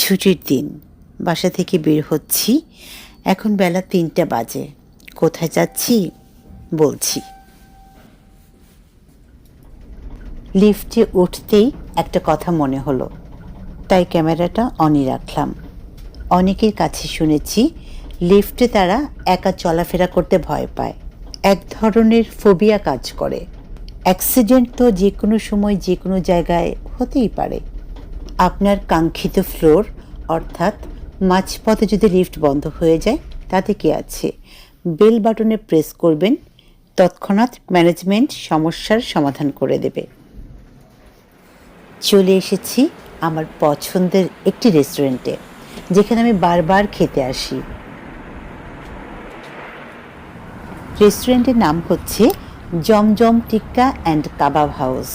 ছুটির দিন, বাসা থেকে বের হচ্ছি। এখন বেলা ৩টা বাজে। কোথায় যাচ্ছি বলছি। লিফটে উঠতেই একটা কথা মনে হলো, তাই ক্যামেরাটা অনই রাখলাম। অনেকের কাছে শুনেছি লিফটে তারা একা চলাফেরা করতে ভয় পায়, এক ধরনের ফোবিয়া কাজ করে। অ্যাক্সিডেন্ট তো যে কোনো সময় যে কোনো জায়গায় হতেই পারে। আপনার কাঙ্ক্ষিত ফ্লোর অর্থাৎ মাঝপথে যদি লিফট বন্ধ হয়ে যায় তাতে কি আছে, বেল বাটনে প্রেস করবেন, তৎক্ষণাৎ ম্যানেজমেন্ট সমস্যার সমাধান করে দেবে। চলে এসেছি আমার পছন্দের একটি রেস্টুরেন্টে, যেখানে আমি বারবার খেতে আসি। রেস্টুরেন্টের নাম হচ্ছে জমজম টিক্কা অ্যান্ড কাবাব হাউস।